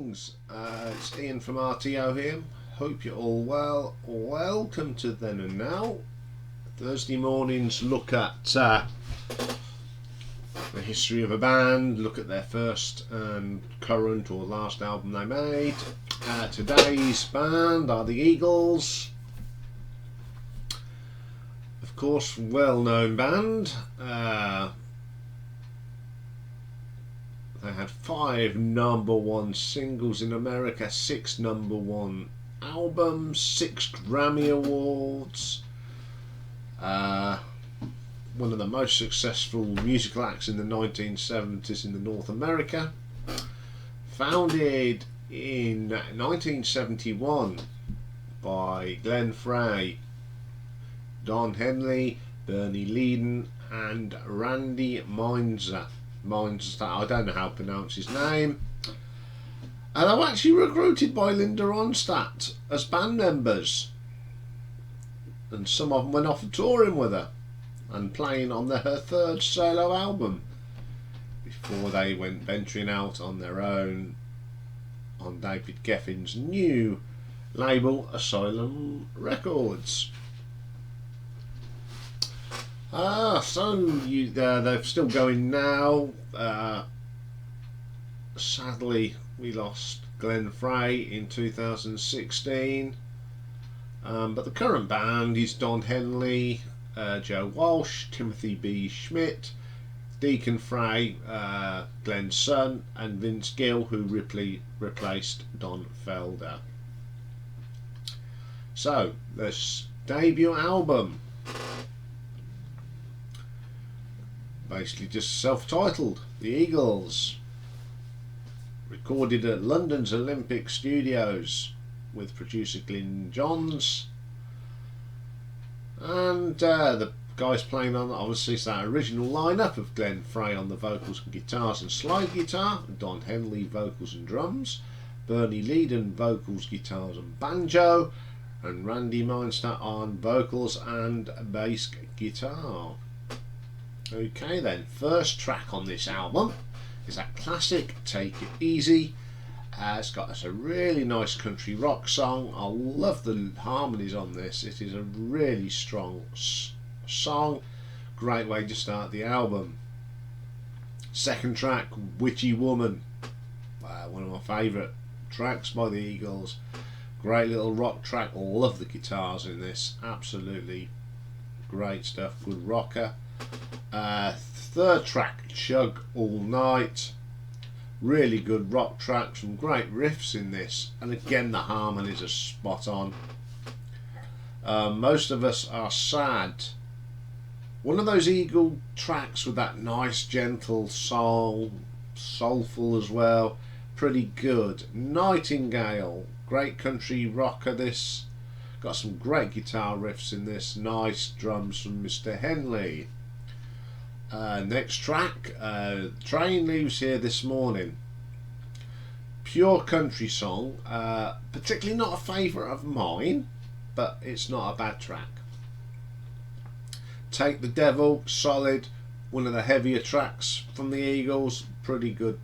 greetings, it's Iain from RTO here. Hope you're all well. Welcome to Then and Now, Thursday morning's look at the history of a band, look at their first and current or last album they made. Today's band are the Eagles, of course, well-known band. They had 5 #1 singles in America, 6 #1 albums, 6 Grammy Awards. One of the most successful musical acts in the 1970s in the North America. Founded in 1971 by Glenn Frey, Don Henley, Bernie Leadon and Randy Meinzer. I don't know how to pronounce his name. And they were actually recruited by Linda Ronstadt as band members, and some of them went off touring with her and playing on her 3rd solo album before they went venturing out on their own on David Geffen's new label, Asylum Records. They're still going now. Sadly, we lost Glenn Frey in 2016. But the current band is Don Henley, Joe Walsh, Timothy B. Schmidt, Deacon Frey, Glenn's son, and Vince Gill, who replaced Don Felder. So, this debut album, basically just self-titled, The Eagles, recorded at London's Olympic Studios with producer Glyn Johns, and the guys playing on obviously it's that original lineup of Glenn Frey on the vocals and guitars and slide guitar, Don Henley vocals and drums, Bernie Leadon vocals, guitars and banjo, and Randy Meinzer on vocals and bass guitar. Okay then, first track on this album is that classic Take It Easy. It's got us a really nice country rock song. I love the harmonies on this. It is a really strong song. Great way to start the album. Second track, Witchy Woman. One of my favourite tracks by the Eagles. Great little rock track. Love the guitars in this. Absolutely great stuff. Good rocker. Third track, Chug All Night. Really good rock track, some great riffs in this, and again the harmonies are spot on. Most of Us Are Sad. One of those Eagle tracks with that nice gentle soul, soulful as well, pretty good. Nightingale, great country rocker this. Got some great guitar riffs in this, nice drums from Mr. Henley. Next track, Train Leaves Here This Morning. Pure country song, particularly not a favourite of mine, but it's not a bad track. Take the Devil, solid, one of the heavier tracks from the Eagles, pretty good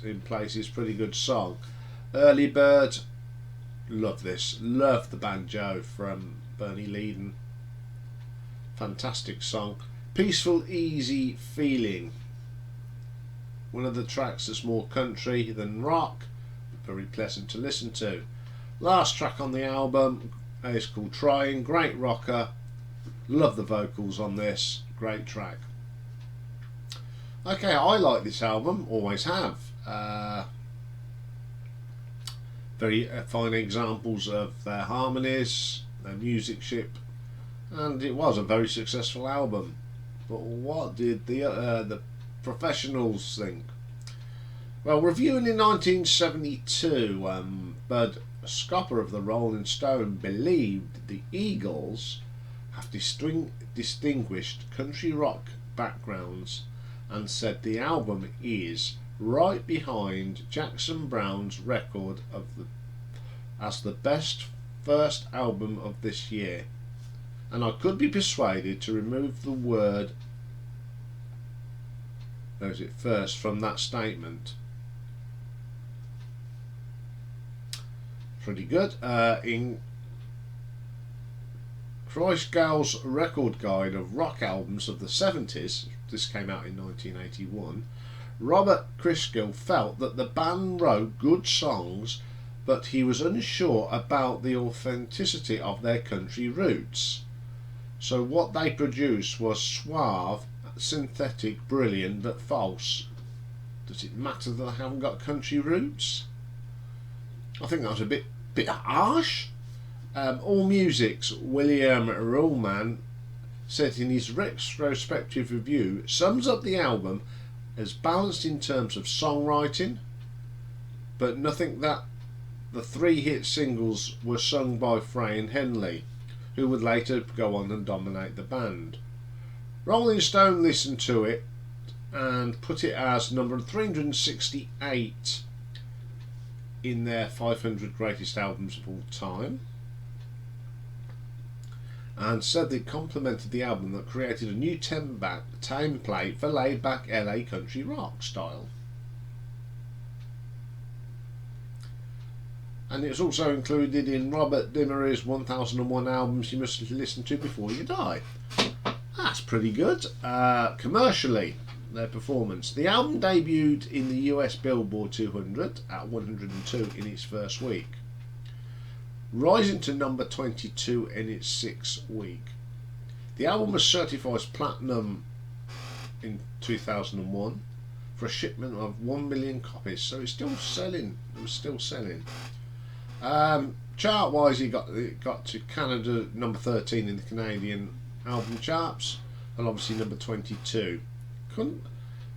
in places, pretty good song. Earlybird, love this, love the banjo from Bernie Leadon, fantastic song. Peaceful Easy Feeling, one of the tracks that's more country than rock, very pleasant to listen to. Last track on the album is called Tryin, great rocker, love the vocals on this, great track. Okay, I like this album, always have. Very fine examples of their harmonies, their musicship, and it was a very successful album. But what did the professionals think? Well, reviewing in 1972, Bud Scopper of the Rolling Stone believed the Eagles have distinguished country rock backgrounds and said the album is right behind Jackson Browne's record as the best first album of this year. And I could be persuaded to remove the word first from that statement. pretty good. In Kreisgau's Record Guide of Rock Albums of the 70s, this came out in 1981, Robert Christgau felt that the band wrote good songs, but he was unsure about the authenticity of their country roots. So what they produced was suave, synthetic, brilliant, but false. Does it matter that they haven't got country roots? I think that was a bit harsh. AllMusic's William Ruhlman said in his retrospective review, sums up the album as balanced in terms of songwriting, but nothing that the 3 hit singles were sung by Frey and Henley, who would later go on and dominate the band. Rolling Stone listened to it and put it as number 368 in their 500 greatest albums of all time, and said they complemented the album that created a new template for laid-back LA country rock style. And it's also included in Robert Dimery's 1001 albums you must listen to before you die. That's pretty good. Commercially, their performance. The album debuted in the US Billboard 200 at 102 in its first week, rising to number 22 in its 6th week. The album was certified platinum in 2001 for a shipment of 1 million copies, so it's still selling. It was still selling. Chart wise, it got to Canada number 13 in the Canadian album charts, and obviously number 22. Couldn't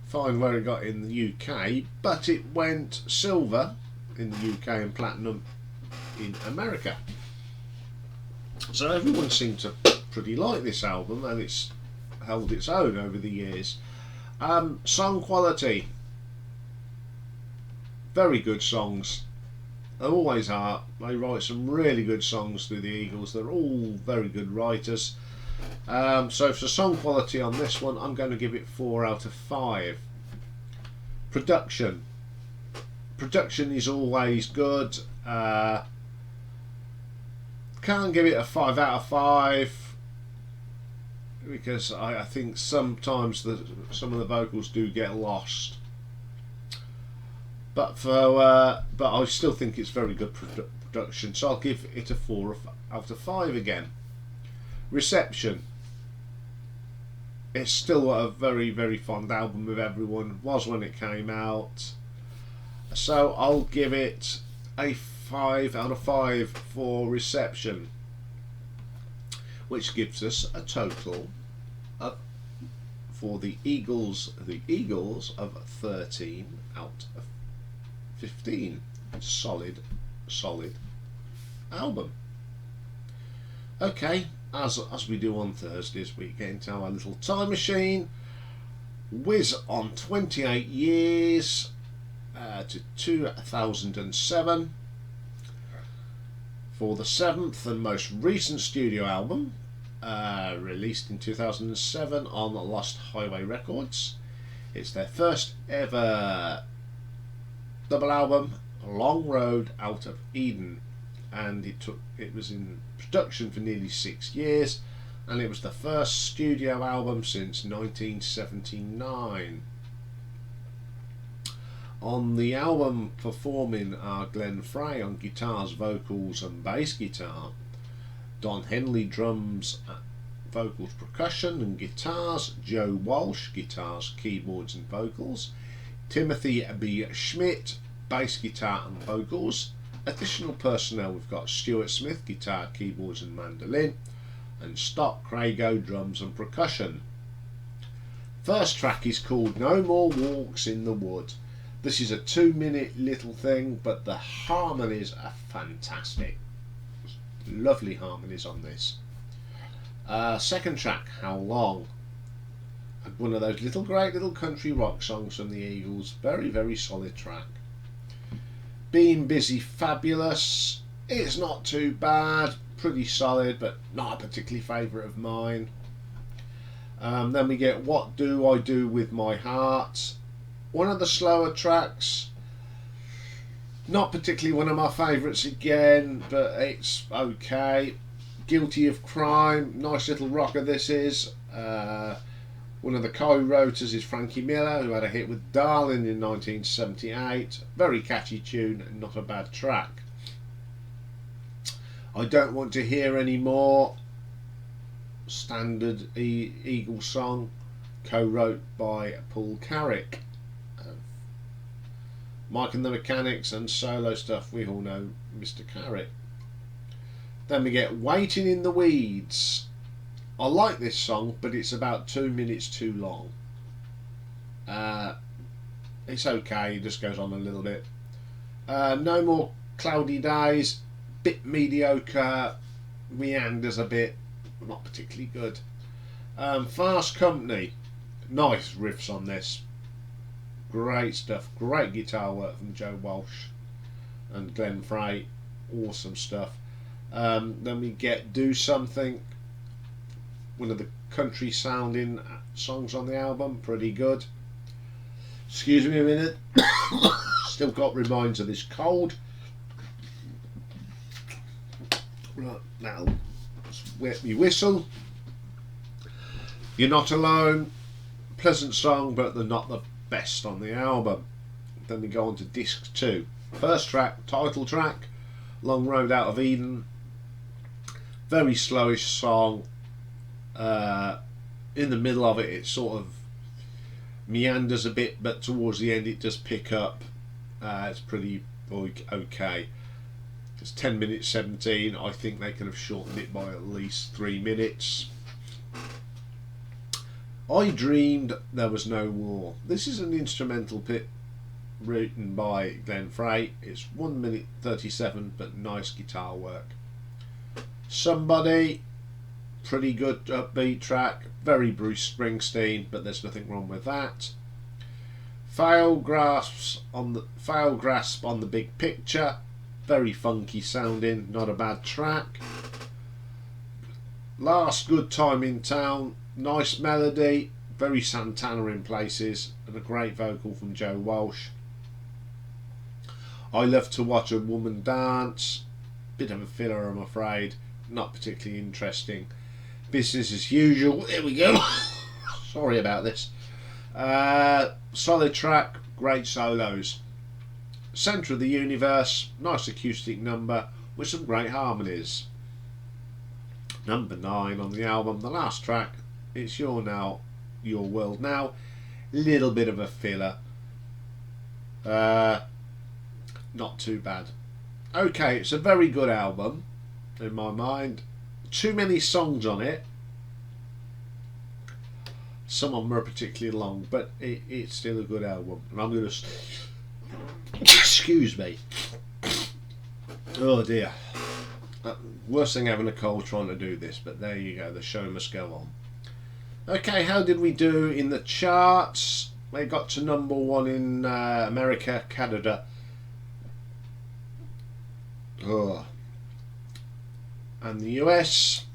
find where it got in the UK, but it went silver in the UK and platinum in America. So everyone seemed to pretty like this album, and it's held its own over the years. Song quality, very good songs. They always are. They write some really good songs through the Eagles. They're all very good writers. So for song quality on this one, I'm going to give it 4 out of 5. Production is always good. Can't give it a 5 out of 5 because I think sometimes some of the vocals do get lost. But I still think it's very good production, so I'll give it a 4 out of 5 again. Reception. It's still a very, very fond album with everyone. Was when it came out. So I'll give it a 5 out of 5 for reception, which gives us a total of, for the Eagles of 13 out of 15. Solid album. Okay, as we do on Thursdays, we get into our little time machine, whiz on 28 years to 2007 for the 7th and most recent studio album, released in 2007 on Lost Highway Records. It's their first ever double album, Long Road Out of Eden, and it was in production for nearly 6 years, and it was the first studio album since 1979. On the album performing are Glenn Frey on guitars, vocals and bass guitar, Don Henley drums, vocals, percussion and guitars, Joe Walsh guitars, keyboards and vocals, Timothy B. Schmidt bass guitar and vocals. Additional personnel, we've got Stuart Smith guitar, keyboards and mandolin, and Stock Crago drums and percussion. First track is called No More Walks in the Wood. This is a 2-minute little thing, but the harmonies are fantastic. Lovely harmonies on this. Second track, How Long. One of those great little country rock songs from the Eagles. Very, very solid track. Being Busy Fabulous. It's not too bad. Pretty solid, but not a particularly favourite of mine. Then we get What Do I Do With My Heart. One of the slower tracks. Not particularly one of my favourites again, but it's okay. Guilty of Crime, nice little rocker this is. One of the co-writers is Frankie Miller, who had a hit with Darling in 1978. Very catchy tune and not a bad track. I Don't Want to Hear Any More, standard Eagle song, co-wrote by Paul Carrick. Mike and the Mechanics and solo stuff, we all know Mr. Carrick. Then we get Waiting in the Weeds. I like this song, but it's about 2 minutes too long. It's okay, it just goes on a little bit. No More Cloudy Days, bit mediocre, meanders a bit, not particularly good. Fast Company, nice riffs on this. Great stuff, great guitar work from Joe Walsh and Glenn Frey, awesome stuff. Then we get Do Something, one of the country sounding songs on the album, pretty good. Excuse me a minute, still got reminds of this cold. Right, now wet me whistle. You're Not Alone, pleasant song, but they're not the best on the album. Then we go on to disc 2. First track, title track, Long Road Out of Eden. Very slowish song. In the middle of it sort of meanders a bit, but towards the end it does pick up. It's pretty okay. It's 10 minutes 17. I think they could have shortened it by at least 3 minutes. I Dreamed There Was No War. This is an instrumental bit written by Glenn Frey. It's 1 minute 37, but nice guitar work. Somebody, pretty good upbeat track, very Bruce Springsteen, but there's nothing wrong with that. Fail Grasp on the Big Picture, very funky sounding, not a bad track. Last Good Time in Town, nice melody, very Santana in places, and a great vocal from Joe Walsh. I Love to Watch a Woman Dance, bit of a filler I'm afraid, not particularly interesting. Business as Usual, there we go. Sorry about this. Solid track, great solos. Centre of the Universe, nice acoustic number with some great harmonies. Number 9 on the album, the last track, It's Your World Now, little bit of a filler, not too bad. Okay, it's a very good album in my mind. Too many songs on it, some of them are particularly long, but it's still a good album, and I'm going to excuse me, oh dear. Worst thing having a cold trying to do this, but there you go, the show must go on. Okay, how did we do in the charts? They got to number 1 in America, Canada. Oh. And the US,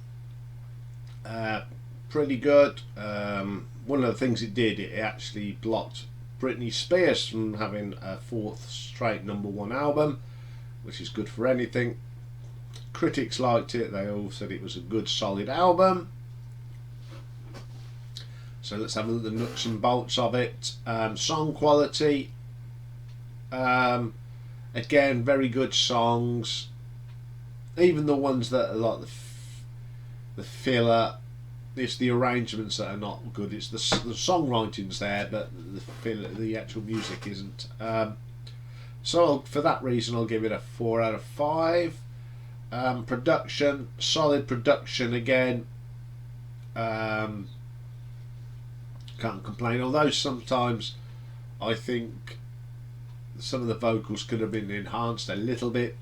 pretty good. One of the things it did, it actually blocked Britney Spears from having a 4th straight number 1 album, which is good for anything. Critics liked it, they all said it was a good solid album. So let's have a look at the nuts and bolts of it. Song quality, again, very good songs, even the ones that are like the filler. It's the arrangements that are not good. It's the songwriting's there, but the filler, the actual music isn't. So for that reason I'll give it a 4 out of 5. Production, solid production again. Can't complain, although sometimes I think some of the vocals could have been enhanced a little bit.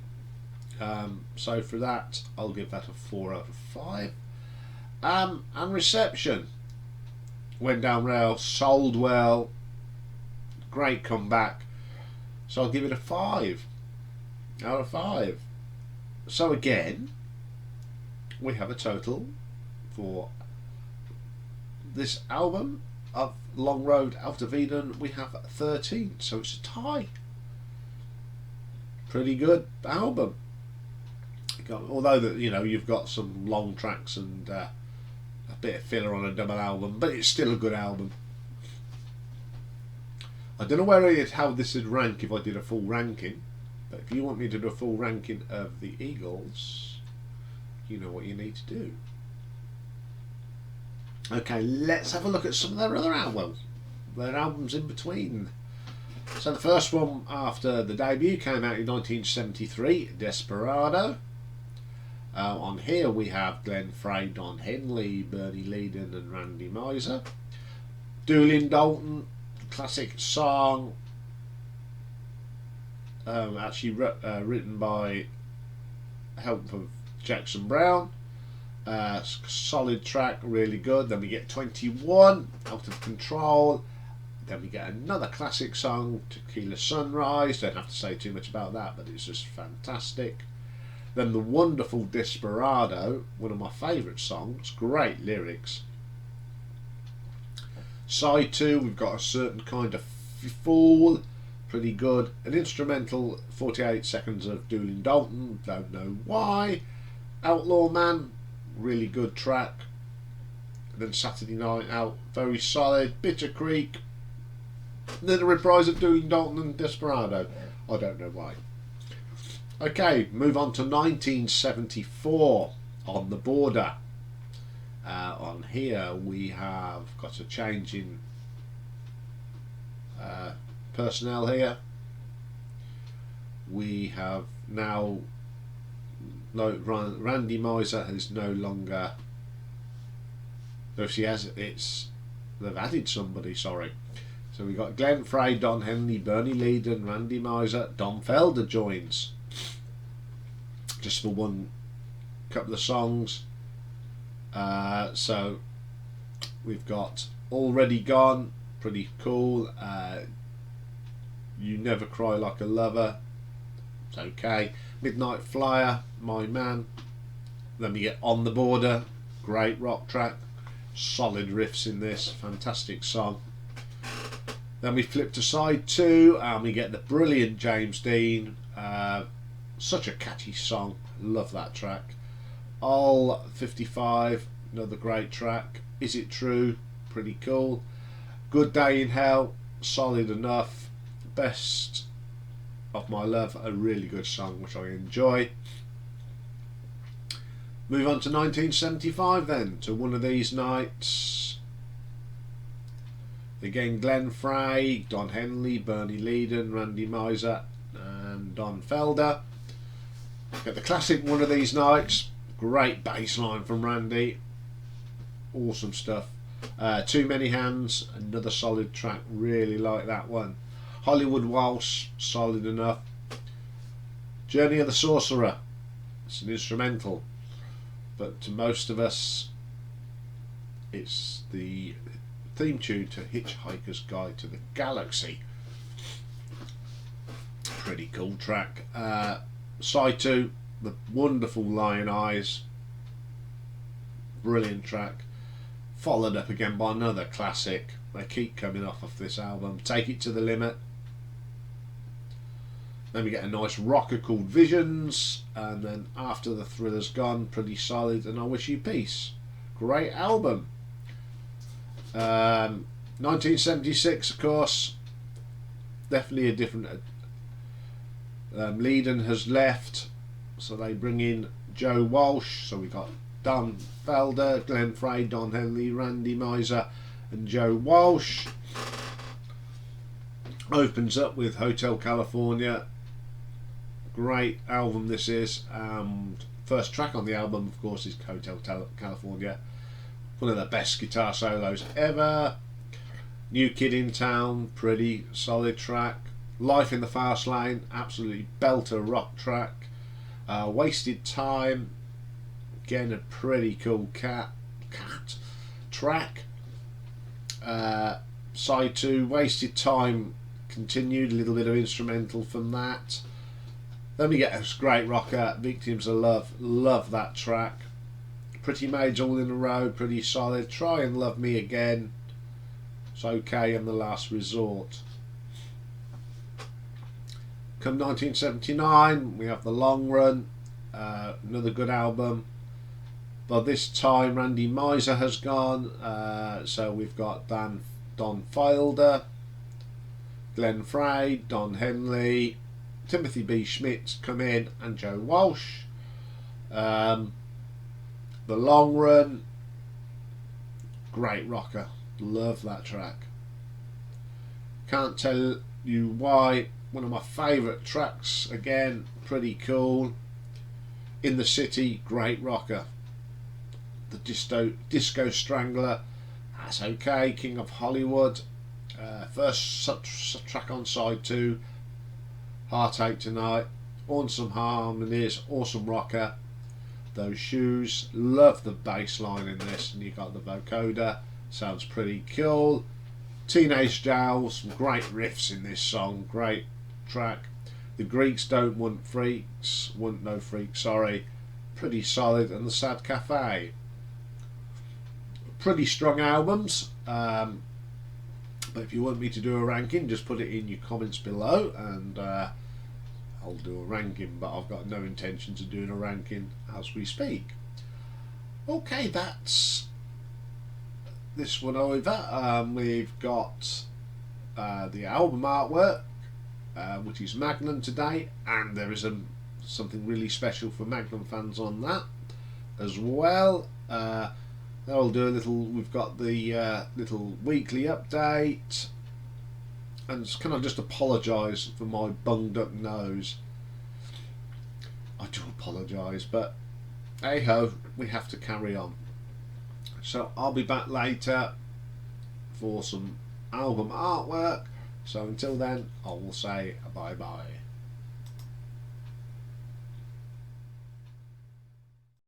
So for that I'll give that a 4 out of 5. And reception went down rail, sold well, great comeback, so I'll give it a 5 out of 5. So again, we have a total for this album of Long Road Out of Eden, we have 13, so it's a tie. Pretty good album. Although that, you know, you've got some long tracks and a bit of filler on a double album, but it's still a good album. I don't know how this would rank if I did a full ranking, but if you want me to do a full ranking of the Eagles, you know what you need to do. Okay, let's have a look at some of their other albums. Their albums in between. So the first one after the debut came out in 1973, Desperado. On here we have Glenn Frey, Don Henley, Bernie Leadon and Randy Miser. Doolin Dalton, classic song, actually written by help of Jackson Browne. Solid track, really good. Then we get 21, Out of Control. Then we get another classic song, Tequila Sunrise. Don't have to say too much about that, but it's just fantastic. Then the wonderful Desperado, one of my favourite songs, great lyrics. Side 2, we've got A Certain Kind of Fool, pretty good. An instrumental, 48 seconds of Doolin Dalton, don't know why. Outlaw Man, really good track. And then Saturday Night Out, very solid. Bitter Creek. And then a reprise of Doolin Dalton and Desperado, I don't know why. Okay, move on to 1974, On the Border. On here we have got a change in personnel here. We have now Randy Miser is no longer. No, she has. They've added somebody. Sorry. So we got Glenn Frey, Don Henley, Bernie Leadon, Randy Miser, Don Felder joins. Just for one couple of songs. So we've got Already Gone, pretty cool. You Never Cry Like a Lover, it's okay. Midnight Flyer, My Man. Then we get On the Border, great rock track, solid riffs in this, fantastic song. Then we flip to side 2 and we get the brilliant James Dean. Such a catchy song, love that track. All 55, another great track. Is It True, pretty cool. Good Day in Hell, solid enough. Best of My Love, a really good song which I enjoy. Move on to 1975 then, to One of These Nights. Again, Glenn Frey, Don Henley, Bernie Leadon, Randy Miser and Don Felder. Get the classic One of These Nights, great bass line from Randy, awesome stuff. Too Many Hands, another solid track, really like that one. Hollywood Waltz, solid enough. Journey of the Sorcerer, it's an instrumental, but to most of us it's the theme tune to Hitchhiker's Guide to the Galaxy. Pretty cool track. Side 2, the wonderful Lion Eyes, brilliant track, followed up again by another classic. They keep coming off of this album. Take It to the Limit. Then we get a nice rocker called Visions, and then After the Thriller's Gone, pretty solid, and I Wish You Peace. Great album. 1976, of course, definitely a different. Leadon has left, so they bring in Joe Walsh. So we got Don Felder, Glenn Frey, Don Henley, Randy Miser and Joe Walsh. Opens up with Hotel California. Great album this is. First track on the album, of course, is Hotel California. One of the best guitar solos ever. New Kid in Town, pretty solid track. Life in the Fast Lane, absolutely belter rock track. Wasted Time, again a pretty cool cat track. Side 2, Wasted Time continued, a little bit of instrumental from that. Then we get this great rocker, Victims of Love, love that track. Pretty Maids All in a Row, pretty solid. Try and Love Me Again, it's okay, and The Last Resort. Come 1979, we have The Long Run, another good album. But this time Randy Miser has gone, so we've got Don Fielder, Glenn Frey, Don Henley, Timothy B. Schmidt come in, and Joe Walsh. The Long Run, great rocker, love that track. Can't tell you why, one of my favourite tracks, again, pretty cool. In the City, great rocker. The Disco Strangler, that's okay. King of Hollywood, first track on side 2, Heartache Tonight, awesome harmonies, awesome rocker. Those Shoes, love the bass line in this, and you got the vocoder, sounds pretty cool. Teenage Jail, some great riffs in this song, great track. The Greeks Don't Want No Freaks, sorry, pretty solid. And the Sad Cafe, pretty strong albums. But if you want me to do a ranking, just put it in your comments below, and I'll do a ranking, but I've got no intentions of doing a ranking as we speak. Okay, that's this one over. We've got the album artwork, which is Magnum today, and there is something really special for Magnum fans on that as well. I'll do a little. We've got the little weekly update, and can I just apologise for my bunged up nose? I do apologise, but hey ho, we have to carry on. So I'll be back later for some album artwork. So until then, I will say bye bye.